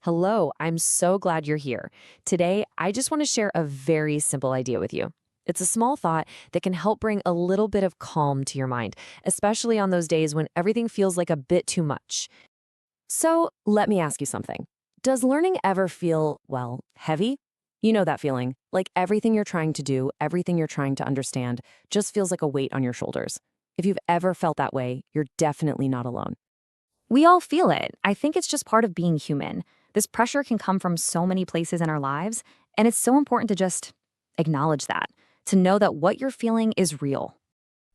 Hello, I'm so glad you're here. Today, I just want to share a very simple idea with you. It's a small thought that can help bring a little bit of calm to your mind, especially on those days when everything feels like a bit too much. So, let me ask you something. Does learning ever feel, well, heavy? You know that feeling, like everything you're trying to do, everything you're trying to understand, just feels like a weight on your shoulders. If you've ever felt that way, you're definitely not alone. We all feel it. I think it's just part of being human. This pressure can come from so many places in our lives, and it's so important to just acknowledge that, to know that what you're feeling is real.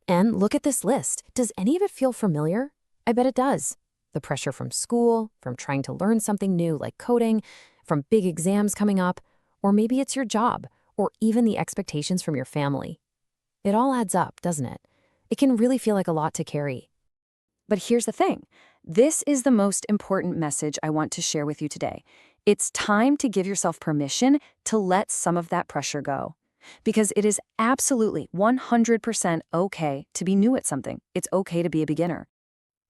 And look at this list. Does any of it feel familiar? I bet it does. The pressure from school, from trying to learn something new like coding, from big exams coming up, or maybe it's your job, or even the expectations from your family. It all adds up, doesn't it? It can really feel like a lot to carry. But here's the thing. This is the most important message I want to share with you today. It's time to give yourself permission to let some of that pressure go. Because it is absolutely 100% okay to be new at something. It's okay to be a beginner.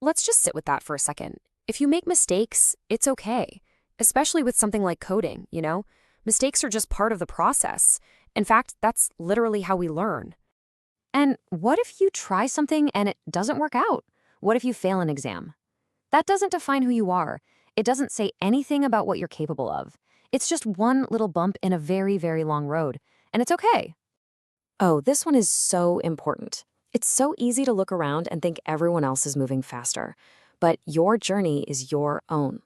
Let's just sit with that for a second. If you make mistakes, it's okay. Especially with something like coding, you know? Mistakes are just part of the process. In fact, that's literally how we learn. And what if you try something and it doesn't work out? What if you fail an exam? That doesn't define who you are. It doesn't say anything about what you're capable of. It's just one little bump in a very, very long road. And it's okay. Oh, this one is so important. It's so easy to look around and think everyone else is moving faster. But your journey is your own.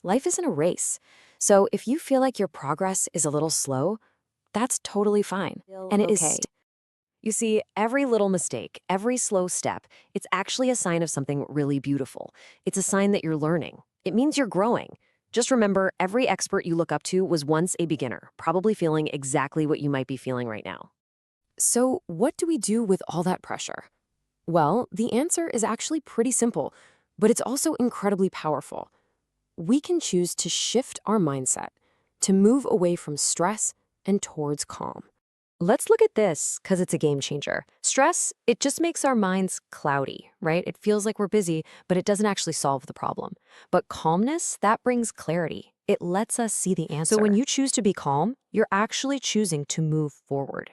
Life isn't a race. So if you feel like your progress is a little slow, that's totally fine. And it is. Okay. You see, every little mistake, every slow step, it's actually a sign of something really beautiful. It's a sign that you're learning. It means you're growing. Just remember, every expert you look up to was once a beginner, probably feeling exactly what you might be feeling right now. So, what do we do with all that pressure? Well, the answer is actually pretty simple, but it's also incredibly powerful. We can choose to shift our mindset, to move away from stress and towards calm. Let's look at this because it's a game changer. Stress, it just makes our minds cloudy, right? It feels like we're busy, but it doesn't actually solve the problem. But calmness, that brings clarity. It lets us see the answer. So when you choose to be calm, you're actually choosing to move forward.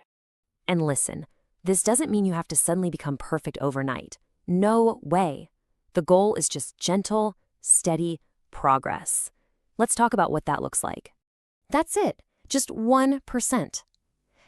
And listen, this doesn't mean you have to suddenly become perfect overnight. No way. The goal is just gentle, steady progress. Let's talk about what that looks like. That's it, just 1%.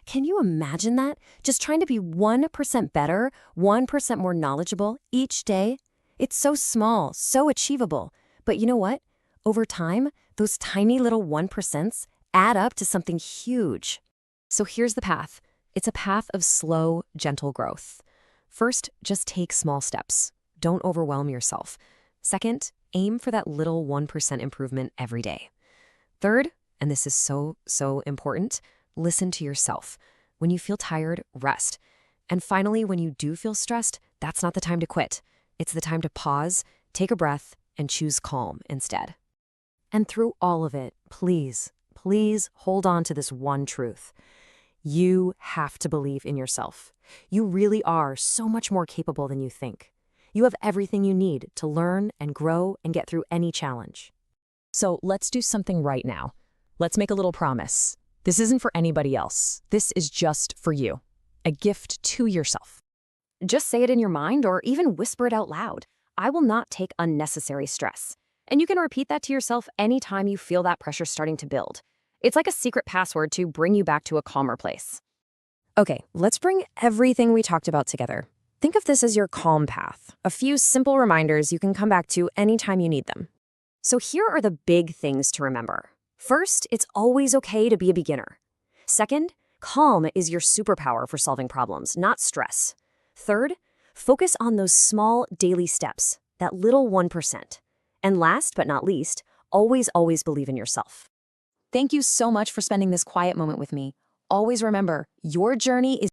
Can you imagine that? Just trying to be 1% better, 1% more knowledgeable each day? It's so small, so achievable. But you know what? Over time, those tiny little 1% add up to something huge. So here's the path. It's a path of slow, gentle growth. First, just take small steps. Don't overwhelm yourself. Second, aim for that little 1% improvement every day. Third, and this is so important, listen to yourself. When you feel tired, rest. And finally, when you do feel stressed, that's not the time to quit. It's the time to pause, take a breath, and choose calm instead. And through all of it, please hold on to this one truth. You have to believe in yourself. You really are so much more capable than you think. You have everything you need to learn and grow and get through any challenge. So let's do something right now. Let's make a little promise. This isn't for anybody else. This is just for you. A gift to yourself. Just say it in your mind or even whisper it out loud. I will not take unnecessary stress. And you can repeat that to yourself anytime you feel that pressure starting to build. It's like a secret password to bring you back to a calmer place. Okay, let's bring everything we talked about together. Think of this as your calm path. A few simple reminders you can come back to anytime you need them. So here are the big things to remember. First, it's always okay to be a beginner. Second, calm is your superpower for solving problems, not stress. Third, focus on those small daily steps, that little 1%. And last but not least, always believe in yourself. Thank you so much for spending this quiet moment with me. Always remember, your journey is